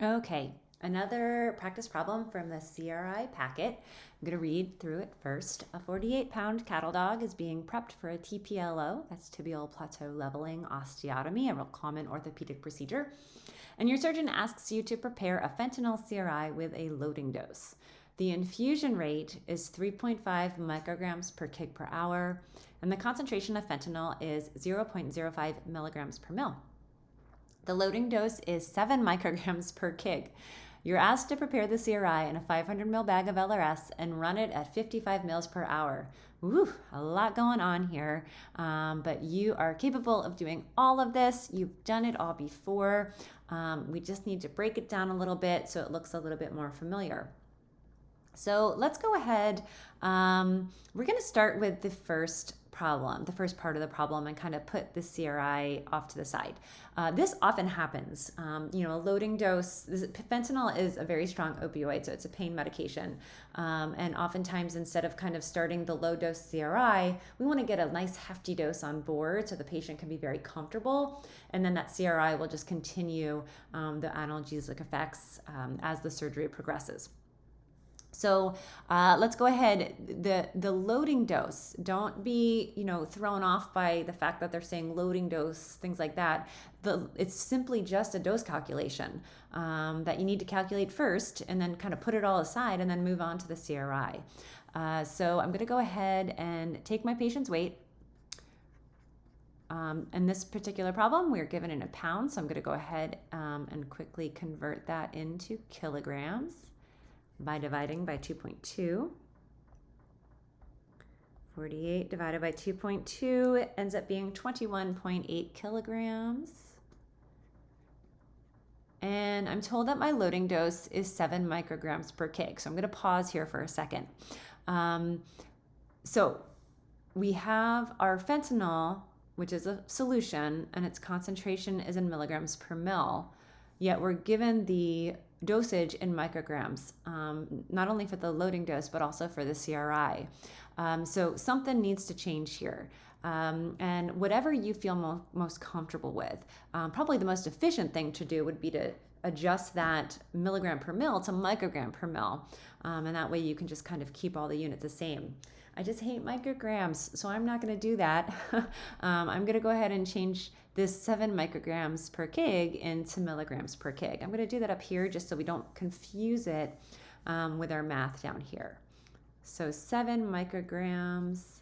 Okay, another practice problem from the CRI packet. I'm going to read through it first. A 48-pound cattle dog is being prepped for a TPLO, that's tibial plateau leveling osteotomy, a real common orthopedic procedure. And your surgeon asks you to prepare a fentanyl CRI with a loading dose. The infusion rate is 3.5 micrograms per kg per hour, and the concentration of fentanyl is 0.05 milligrams per mil. The loading dose is 7 micrograms per kg. You're asked to prepare the CRI in a 500 ml bag of LRS and run it at 55 mils per hour. Woo, a lot going on here, but you are capable of doing all of this. You've done it all before. We just need to break it down a little bit so it looks a little bit more familiar. So let's go ahead. We're going to start with the first problem, the first part of the problem, and kind of put the CRI off to the side. This often happens. A loading dose, fentanyl is a very strong opioid, so it's a pain medication. And oftentimes, instead of kind of starting the low dose CRI, we want to get a nice hefty dose on board so the patient can be very comfortable. And then that CRI will just continue the analgesic effects as the surgery progresses. So let's go ahead. The loading dose, don't be thrown off by the fact that they're saying loading dose, things like that. It's simply just a dose calculation that you need to calculate first and then kind of put it all aside and then move on to the CRI. So I'm going to go ahead and take my patient's weight. In this particular problem, we're given in a pound, so I'm going to go ahead and quickly convert that into kilograms by dividing by 2.2. 48 divided by 2.2 ends up being 21.8 kilograms. And I'm told that my loading dose is 7 micrograms per kg. So I'm going to pause here for a second. So we have our fentanyl, which is a solution, and its concentration is in milligrams per mil. Yet we're given the dosage in micrograms, not only for the loading dose, but also for the CRI. So something needs to change here. And whatever you feel most comfortable with, probably the most efficient thing to do would be to adjust that milligram per mil to microgram per mil. And that way you can just kind of keep all the units the same. I just hate micrograms, so I'm not going to do that. I'm going to go ahead and change this 7 micrograms per kg into milligrams per kg. I'm going to do that up here just so we don't confuse it with our math down here. So 7 micrograms,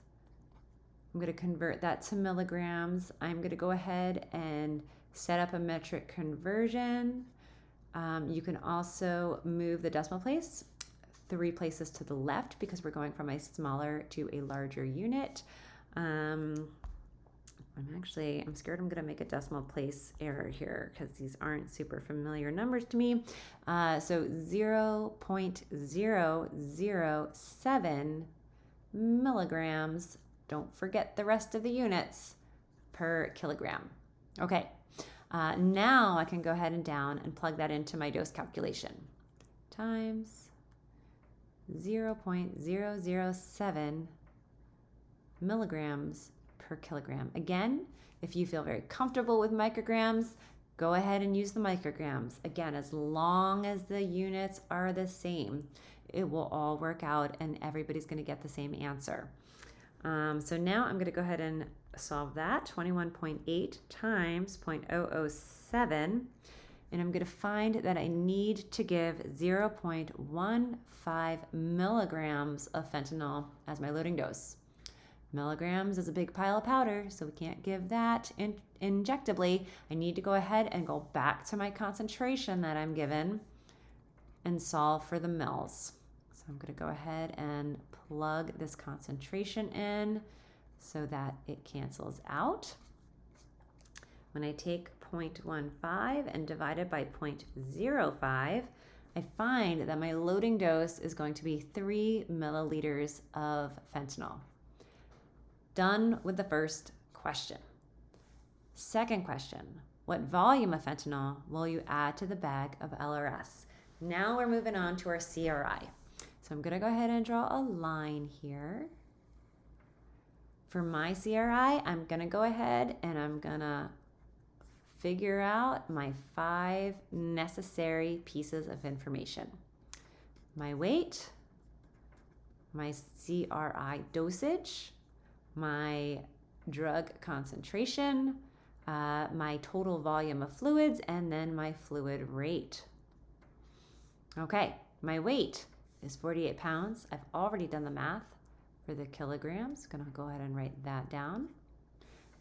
I'm going to convert that to milligrams. I'm going to go ahead and set up a metric conversion. You can also move the decimal place 3 places to the left because we're going from a smaller to a larger unit. I'm scared I'm going to make a decimal place error here because these aren't super familiar numbers to me. So 0.007 milligrams, don't forget the rest of the units, per kilogram. Okay, now I can go ahead and down and plug that into my dose calculation. Times 0.007 milligrams per kilogram. Again, if you feel very comfortable with micrograms, go ahead and use the micrograms. Again, as long as the units are the same, it will all work out and everybody's going to get the same answer. So now I'm going to go ahead and solve that. 21.8 times 0.007. And I'm going to find that I need to give 0.15 milligrams of fentanyl as my loading dose. Milligrams is a big pile of powder, so we can't give that injectably. I need to go ahead and go back to my concentration that I'm given and solve for the mils. So I'm going to go ahead and plug this concentration in so that it cancels out. When I take 0.15 and divide it by 0.05, I find that my loading dose is going to be 3 milliliters of fentanyl. Done with the first question. Second question, what volume of fentanyl will you add to the bag of LRS? Now we're moving on to our CRI. So I'm going to go ahead and draw a line here. For my CRI, I'm going to go ahead and I'm going to figure out my 5 necessary pieces of information. My weight, my CRI dosage, my drug concentration, my total volume of fluids, and then my fluid rate. Okay, my weight is 48 pounds. I've already done the math for the kilograms. Gonna go ahead and write that down.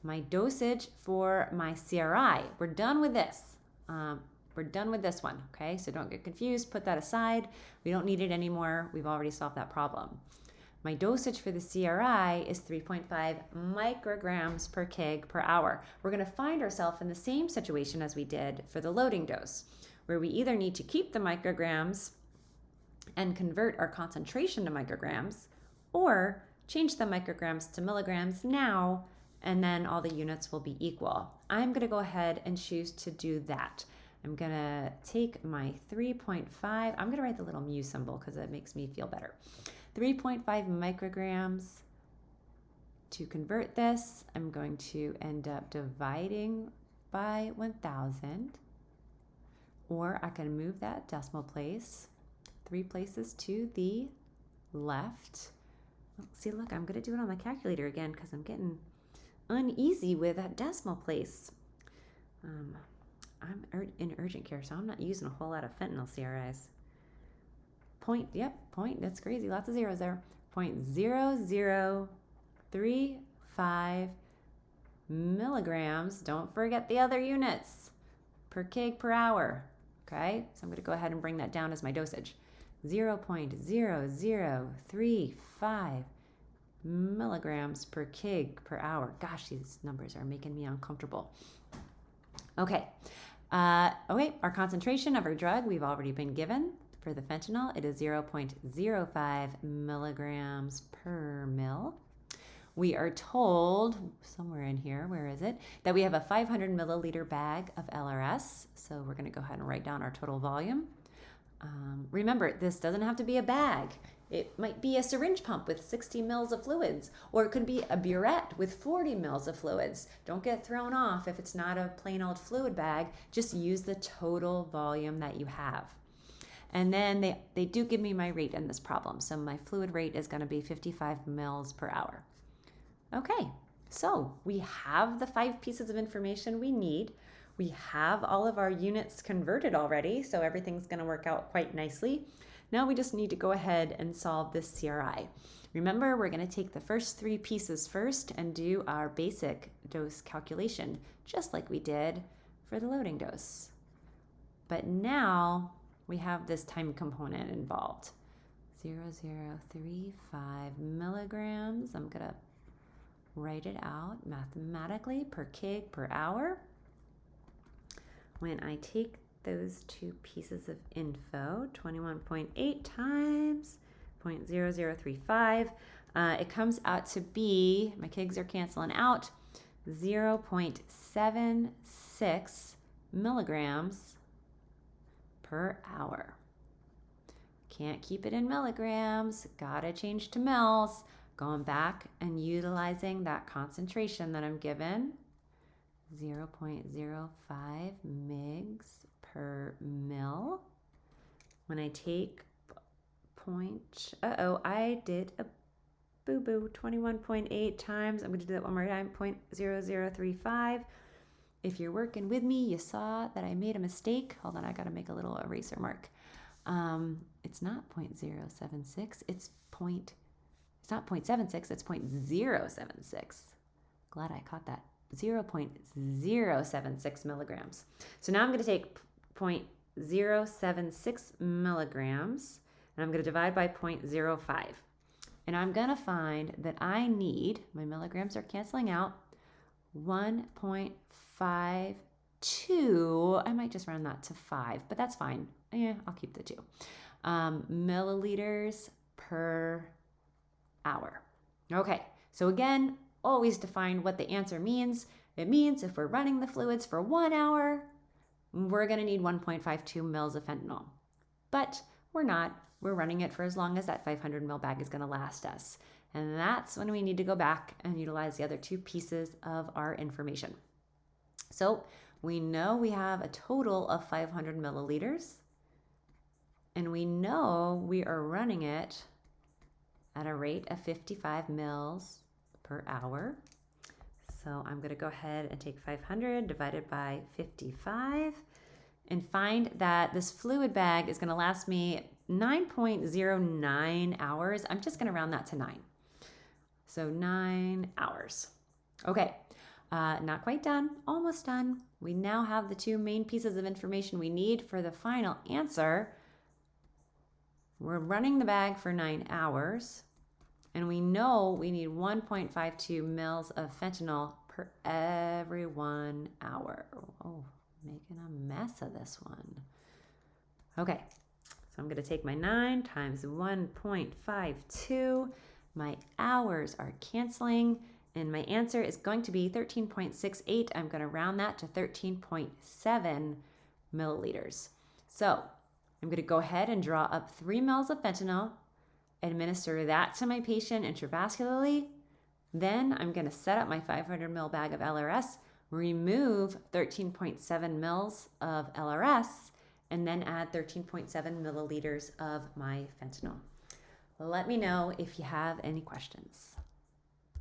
My dosage for my CRI, we're done with this. We're done with this one, okay? So don't get confused, put that aside. We don't need it anymore. We've already solved that problem. My dosage for the CRI is 3.5 micrograms per kg per hour. We're gonna find ourselves in the same situation as we did for the loading dose, where we either need to keep the micrograms and convert our concentration to micrograms, or change the micrograms to milligrams now, and then all the units will be equal. I'm gonna go ahead and choose to do that. I'm gonna take my 3.5, I'm gonna write the little mu symbol because it makes me feel better. 3.5 micrograms. To convert this, I'm going to end up dividing by 1,000, or I can move that decimal place 3 places to the left. Oh, see, look, I'm gonna do it on my calculator again because I'm getting uneasy with that decimal place. I'm in urgent care, so I'm not using a whole lot of fentanyl CRIs. Point, that's crazy. Lots of zeros there. 0.0035 milligrams. Don't forget the other units per kg per hour. Okay, so I'm going to go ahead and bring that down as my dosage. 0.0035 milligrams per kg per hour. Gosh, these numbers are making me uncomfortable. Okay. Our concentration of our drug we've already been given. For the fentanyl, it is 0.05 milligrams per mil. We are told, somewhere in here, where is it, that we have a 500 milliliter bag of LRS. So we're going to go ahead and write down our total volume. Remember, this doesn't have to be a bag. It might be a syringe pump with 60 mils of fluids, or it could be a burette with 40 mils of fluids. Don't get thrown off if it's not a plain old fluid bag. Just use the total volume that you have. And then they do give me my rate in this problem. So my fluid rate is going to be 55 mils per hour. Okay, so we have the 5 pieces of information we need. We have all of our units converted already, so everything's going to work out quite nicely. Now we just need to go ahead and solve this CRI. Remember, we're going to take the first 3 pieces first and do our basic dose calculation, just like we did for the loading dose. But now we have this time component involved. 0.0035 milligrams. I'm going to write it out mathematically per kg per hour. When I take those 2 pieces of info, 21.8 times 0.0035, it comes out to be, my kgs are canceling out, 0.76 milligrams per hour. Can't keep it in milligrams, gotta change to mils. Going back and utilizing that concentration that I'm given, 0.05 mgs per mil. When I take I did a boo-boo, 21.8 times, I'm going to do that one more time, 0.0035. If you're working with me, you saw that I made a mistake. Hold on, I got to make a little eraser mark. It's not 0.076, it's not 0.76, it's 0.076. Glad I caught that. 0.076 milligrams. So now I'm going to take 0.076 milligrams and I'm going to divide by 0.05. And I'm going to find that I need, my milligrams are canceling out, 1.52. I might just round that to 5, but that's fine. Yeah, I'll keep the 2. Milliliters per hour. Okay, so again, always define what the answer means. It means if we're running the fluids for 1 hour, we're going to need 1.52 mils of fentanyl. But we're not. We're running it for as long as that 500 mil bag is going to last us. And that's when we need to go back and utilize the other 2 pieces of our information. So We know we have a total of 500 milliliters, and we know we are running it at a rate of 55 mils per hour. So I'm going to go ahead and take 500 divided by 55 and find that this fluid bag is going to last me 9.09 hours. I'm just going to round that to 9. So 9 hours. Okay, not quite done, almost done. We now have the two main pieces of information we need for the final answer. We're running the bag for 9 hours, and we know we need 1.52 mils of fentanyl per every 1 hour. Oh, making a mess of this one. Okay, so I'm going to take my 9 times 1.52. My hours are canceling, and my answer is going to be 13.68. I'm going to round that to 13.7 milliliters. So I'm going to go ahead and draw up 3 mils of fentanyl, administer that to my patient intravascularly. Then I'm going to set up my 500 mil bag of LRS, remove 13.7 mils of LRS, and then add 13.7 milliliters of my fentanyl. Let me know if you have any questions.